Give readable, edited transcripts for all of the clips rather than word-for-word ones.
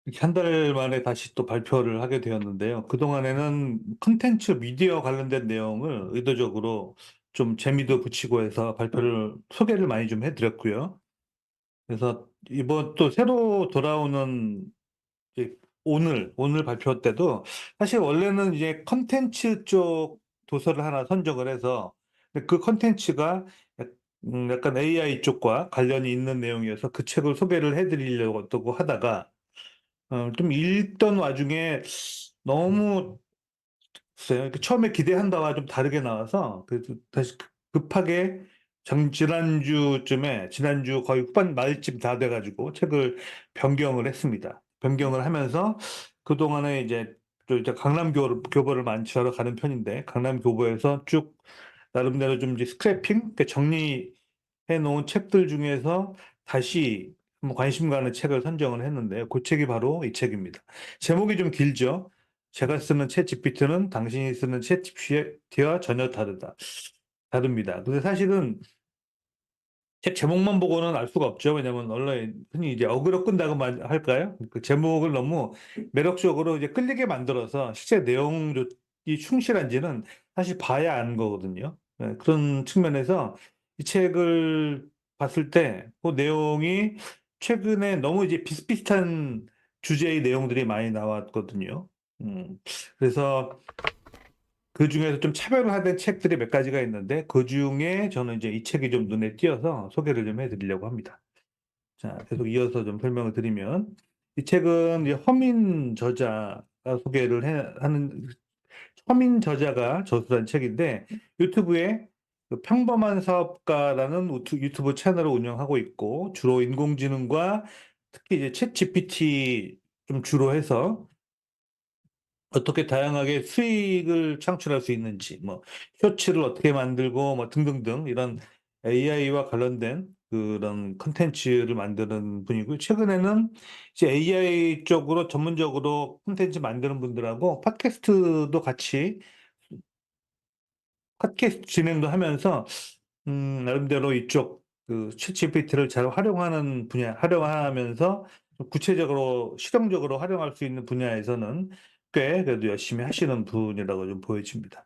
이렇게 한 달 만에 다시 또 발표를 하게 되었는데요. 그동안에는 콘텐츠 미디어 관련된 내용을 의도적으로 좀 재미도 붙이고 해서 소개를 많이 좀 해 드렸고요. 그래서 이번 또 새로 돌아오는 이제 오늘 발표 때도 사실 원래는 이제 콘텐츠 쪽 도서를 하나 선정을 해서, 근데 그 콘텐츠가 약간 AI 쪽과 관련이 있는 내용이어서 그 책을 소개를 해 드리려고 하다가 좀 읽던 와중에 너무 글쎄요. 이렇게 처음에 기대한 바와 좀 다르게 나와서 그래서 다시 급하게 지난주 거의 후반 말쯤 다 돼 가지고 책을 변경을 했습니다. 변경을 하면서 그동안에 이제 교보를 많이 취하러 가는 편인데, 강남 교보에서 쭉 나름대로 좀 이제 스크래핑, 그러니까 정리해 놓은 책들 중에서 다시 한번 관심 가는 책을 선정을 했는데요. 그 책이 바로 이 책입니다. 제목이 좀 길죠. 제가 쓰는 챗GPT는 당신이 쓰는 챗GPT와 전혀 다릅니다. 근데 사실은 책 제목만 보고는 알 수가 없죠. 왜냐면 원래 흔히 이제 어그로 끈다고 할까요? 그 제목을 너무 매력적으로 이제 끌리게 만들어서 실제 내용이 충실한지는 사실 봐야 아는 거거든요. 예, 그런 측면에서 이 책을 봤을 때 그 내용이 최근에 너무 이제 비슷비슷한 주제의 내용들이 많이 나왔거든요. 음. 그래서 그중에서 좀 차별화된 책들이 몇 가지가 있는데, 그중에 저는 이제 이 책이 좀 눈에 띄어서 소개를 좀 해 드리려고 합니다. 자, 계속 이어서 좀 설명을 드리면, 이 책은 이제 허민 저자가 저술한 책인데, 유튜브에 그 평범한 사업가라는 유튜브 채널을 운영하고 있고, 주로 인공지능과 특히 이제 챗GPT 좀 주로 해서 어떻게 다양하게 수익을 창출할 수 있는지, 뭐 쇼츠를 어떻게 만들고 뭐 등등등, 이런 AI와 관련된 그런 콘텐츠를 만드는 분이고요. 최근에는 이제 AI 쪽으로 전문적으로 콘텐츠 만드는 분들하고 팟캐스트 진행도 하면서 나름대로 이쪽 그 챗GPT를 잘 활용하면서 좀 구체적으로 실용적으로 활용할 수 있는 분야에서는 꽤 그래도 열심히 하시는 분이라고 좀 보여집니다.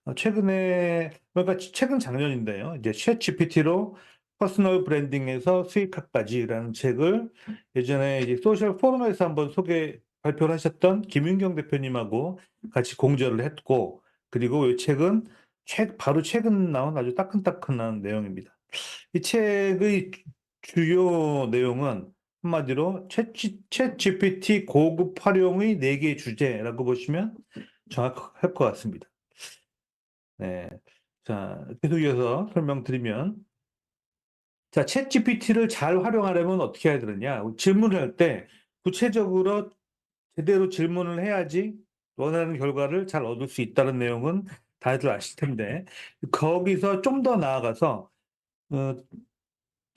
그러니까 최근 작년인데요. 이제 챗GPT로 퍼스널 브랜딩에서 수익화까지라는 책을 예전에 이제 소셜 포럼에서 한번 발표를 하셨던 김윤경 대표님하고 같이 공저를 했고, 그리고 이 책은 바로 최근 나온 아주 따끈따끈한 내용입니다. 이 책의 주요 내용은 한마디로 챗GPT 고급 활용의 4개 주제라고 보시면 정확할 것 같습니다. 네. 자, 계속 이어서 설명드리면, 자, 챗GPT를 잘 활용하려면 어떻게 해야 되느냐? 질문을 할 때 구체적으로 제대로 질문을 해야지 원하는 결과를 잘 얻을 수 있다는 내용은 다들 아실 텐데, 거기서 좀 더 나아가서 어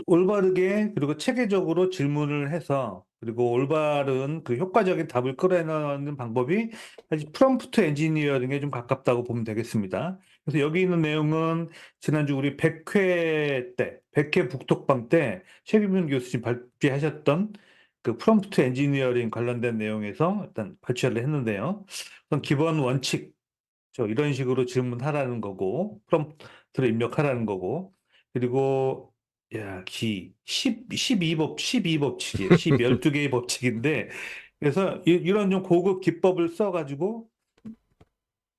올바르게 그리고 체계적으로 질문을 해서, 그리고 올바른 그 효과적인 답을 끌어내는 방법이 사실 프롬프트 엔지니어링에 좀 가깝다고 보면 되겠습니다. 그래서 여기 있는 내용은 지난주 우리 100회 북톡방 때 최기문 교수님 발표하셨던 그 프롬프트 엔지니어링 관련된 내용에서 일단 발췌를 했는데요. 우선 기본 원칙, 이런 식으로 질문하라는 거고, 프롬프트를 입력하라는 거고, 그리고 야, 12 법칙이에요. 12개의 법칙인데, 그래서 이런 좀 고급 기법을 써 가지고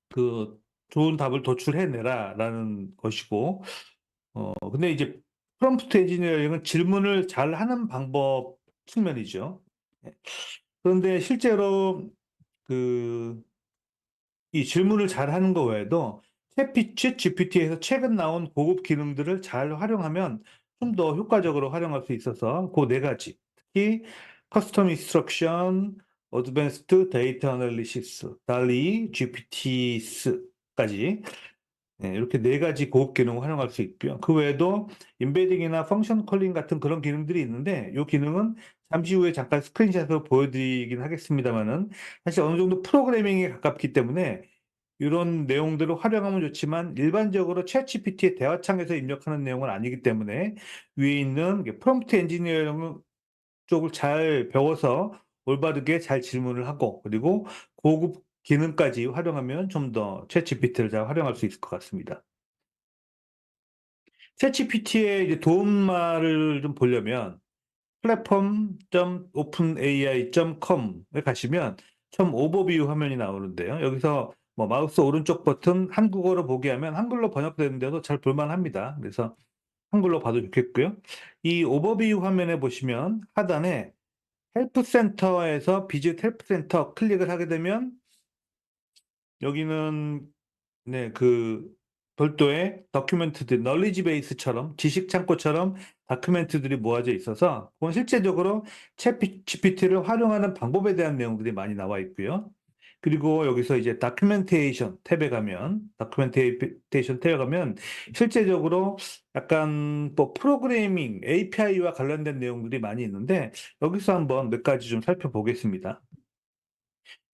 그 좋은 답을 도출해 내라라는 것이고, 근데 이제 프롬프트 엔지니어링은 질문을 잘하는 방법 측면이죠. 예. 그런데 실제로 그 이 질문을 잘하는 거 외에도 챗GPT에서 최근 나온 고급 기능들을 잘 활용하면 좀 더 효과적으로 활용할 수 있어서 그 4가지, 특히 커스텀 인스트럭션, 어드밴스드 데이터 애널리시스, 달리, GPTs까지, 이렇게 4가지 고급 기능을 활용할 수 있고요. 그 외에도 임베딩이나 펑션 컬링 같은 그런 기능들이 있는데, 이 기능은 잠시 후에 잠깐 스크린샷으로 보여드리긴 하겠습니다만은, 사실 어느 정도 프로그래밍에 가깝기 때문에 이런 내용들을 활용하면 좋지만, 일반적으로 챗GPT의 대화창에서 입력하는 내용은 아니기 때문에 위에 있는 프롬프트 엔지니어링 쪽을 잘 배워서 올바르게 잘 질문을 하고 그리고 고급 기능까지 활용하면 좀 더 챗GPT를 잘 활용할 수 있을 것 같습니다. 챗GPT의 이제 도움말을 좀 보려면 platform.openai.com에 가시면 처음 오버뷰 화면이 나오는데요. 여기서 뭐 마우스 오른쪽 버튼 한국어로 보게 하면 한글로 번역되는데도 잘 볼만합니다. 그래서 한글로 봐도 좋겠고요. 이 오버뷰 화면에 보시면 하단에 헬프 센터에서 비짓 헬프 센터 클릭을 하게 되면 여기는 네, 별도의 다큐멘트들, 널리지 베이스처럼, 지식 창고처럼 다큐멘트들이 모아져 있어서, 그건 실제적으로 챗 GPT를 활용하는 방법에 대한 내용들이 많이 나와 있고요. 그리고 여기서 이제 다큐멘테이션 탭에 가면, 실제적으로 약간 뭐 프로그래밍, API와 관련된 내용들이 많이 있는데, 여기서 한번 몇 가지 좀 살펴보겠습니다.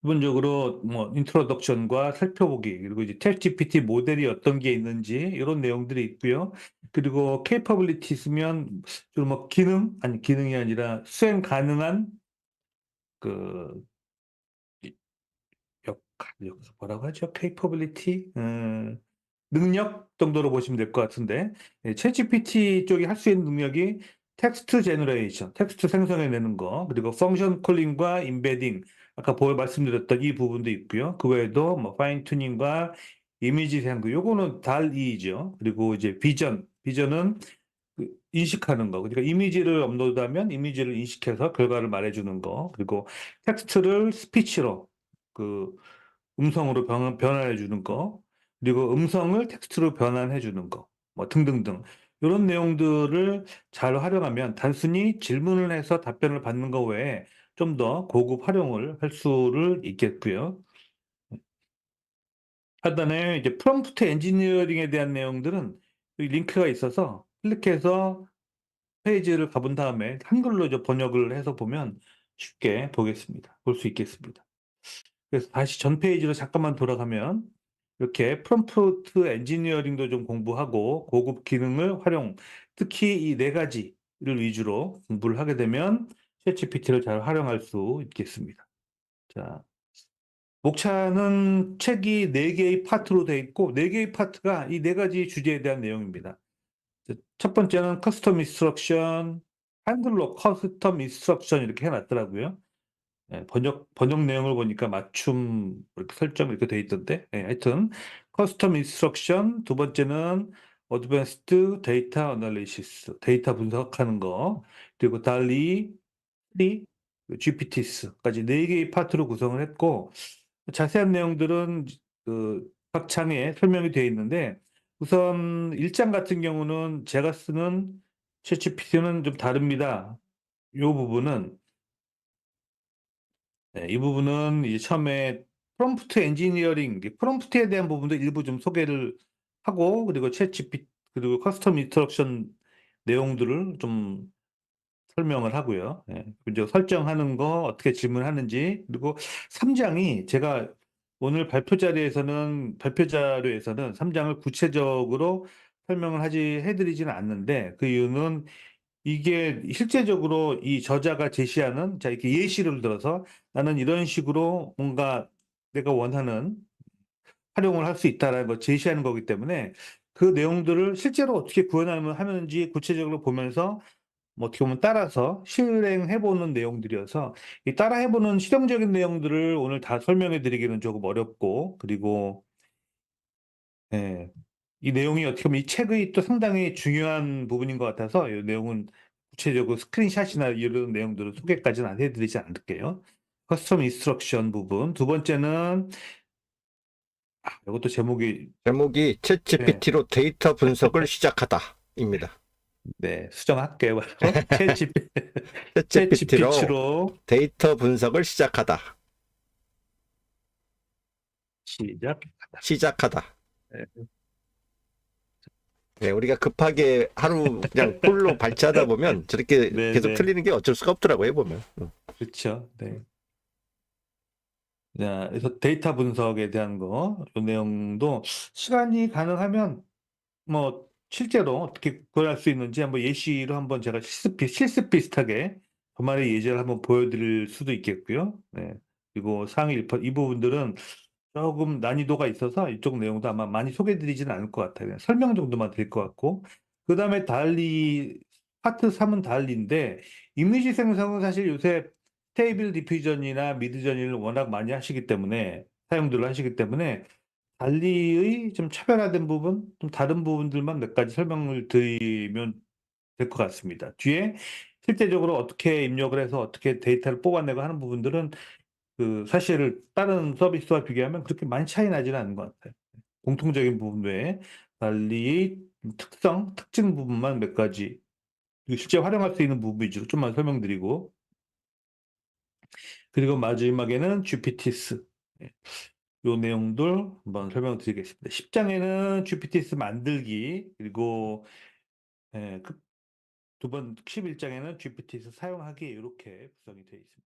기본적으로 뭐 인트로덕션과 살펴보기 그리고 이제 챗GPT 모델이 어떤 게 있는지 이런 내용들이 있고요. 그리고 케이퍼빌리티 있으면 주로 뭐 기능이 아니라 수행 가능한 그 여기서 뭐라고 하죠? 케이퍼빌리티? 능력 정도로 보시면 될 것 같은데 챗GPT 쪽이 할 수 있는 능력이 텍스트 제너레이션, 텍스트 생성해내는 거, 그리고 펑션 콜링과 임베딩, 아까 말씀드렸던 이 부분도 있고요. 그 외에도 뭐 파인 튜닝과 이미지 생성, 요거는 달2죠. 그리고 이제 비전은 인식하는 거. 그러니까 이미지를 업로드하면 이미지를 인식해서 결과를 말해주는 거. 그리고 텍스트를 스피치로 그 음성으로 변환해 주는 거, 그리고 음성을 텍스트로 변환해 주는 거, 뭐 등등등. 이런 내용들을 잘 활용하면 단순히 질문을 해서 답변을 받는 거 외에 좀 더 고급 활용을 할 수를 있겠고요. 하단에 이제 프롬프트 엔지니어링에 대한 내용들은 여기 링크가 있어서 클릭해서 페이지를 가본 다음에 한글로 이제 번역을 해서 보면 쉽게 볼 수 있겠습니다. 그래서 다시 전 페이지로 잠깐만 돌아가면 이렇게 프롬프트 엔지니어링도 좀 공부하고 고급 기능을 활용, 특히 이 네 가지를 위주로 공부를 하게 되면 챗GPT를 잘 활용할 수 있겠습니다. 자, 목차는 책이 네 개의 파트로 되어 있고 네 개의 파트가 이 네 가지 주제에 대한 내용입니다. 첫 번째는 커스텀 인스트럭션, 한글로 커스텀 인스트럭션 이렇게 해놨더라고요. 예, 번역 내용을 보니까 맞춤 이렇게 설정 이렇게 돼 있던데 하여튼 커스텀 인스트럭션 두 번째는 어드밴스드 데이터 어널리시스 데이터 분석하는 거 그리고 달리 GPTs까지 네 개의 파트로 구성을 했고 자세한 내용들은 각 장에 설명이 되어 있는데 우선 1장 같은 경우는 제가 쓰는 챗GPT는 좀 다릅니다. 이 부분은 네, 이 부분은 이제 처음에 프롬프트 엔지니어링, 프롬프트에 대한 부분도 일부 좀 소개를 하고, 그리고 그리고 커스텀 인스트럭션 내용들을 좀 설명을 하고요. 예, 이제 설정하는 거, 어떻게 질문하는지, 그리고 3장이 제가 오늘 발표 자료에서는 3장을 구체적으로 설명을 해드리지는 않는데, 그 이유는 이게 실제적으로 이 저자가 제시하는 자 이렇게 예시를 들어서 나는 이런 식으로 뭔가 내가 원하는 활용을 할 수 있다라는 걸 제시하는 거기 때문에 그 내용들을 실제로 어떻게 구현하면 하는지 구체적으로 보면서 뭐 어떻게 보면 따라서 실행해 보는 내용들이어서 이 따라해 보는 실용적인 내용들을 오늘 다 설명해 드리기는 조금 어렵고 그리고 예. 이 내용이 어떻게 보면 이 책의 또 상당히 중요한 부분인 것 같아서 이 내용은 구체적으로 스크린샷이나 이런 내용들을 소개까지는 안 해드리지 않을게요. 커스텀 인스트럭션 부분. 두 번째는, 이것도 제목이 네, 챗GPT로 데이터 분석을 시작하다입니다. 네, 수정할게요. 바로. 챗GPT로 챗GPT로 데이터 분석을 시작하다. 시작. 시작하다. 네. 네, 우리가 급하게 하루 그냥 풀로 발제하다 보면 저렇게 네, 계속 네. 틀리는 게 어쩔 수가 없더라고요, 해보면. 그렇죠. 네. 자, 그래서 데이터 분석에 대한 거, 이 내용도 시간이 가능하면 뭐 실제로 어떻게 구현할 수 있는지 한번 예시로 한번 제가 실습 비슷하게 그만의 예제를 한번 보여드릴 수도 있겠고요. 네. 그리고 상위 1%, 이 부분들은 조금 난이도가 있어서 이쪽 내용도 아마 많이 소개드리지는 않을 것 같아요. 그냥 설명 정도만 드릴 것 같고. 그 다음에 달리, 파트 3은 달리인데, 이미지 생성은 사실 요새 스테이블 디퓨전이나 미드저니를 워낙 많이 하시기 때문에, 사용들을 하시기 때문에, 달리의 좀 차별화된 부분, 좀 다른 부분들만 몇 가지 설명을 드리면 될 것 같습니다. 뒤에 실제적으로 어떻게 입력을 해서 어떻게 데이터를 뽑아내고 하는 부분들은 그 사실 다른 서비스와 비교하면 그렇게 많이 차이 나지는 않는 것 같아요. 공통적인 부분 외에 달리의 특성, 특징 부분만 몇 가지 그리고 실제 활용할 수 있는 부분 위주로 좀만 설명드리고 그리고 마지막에는 GPTs 요 내용들 한번 설명드리겠습니다. 10장에는 GPTs 만들기 그리고 예, 두 번 11장에는 GPTs 사용하기 이렇게 구성이 되어 있습니다.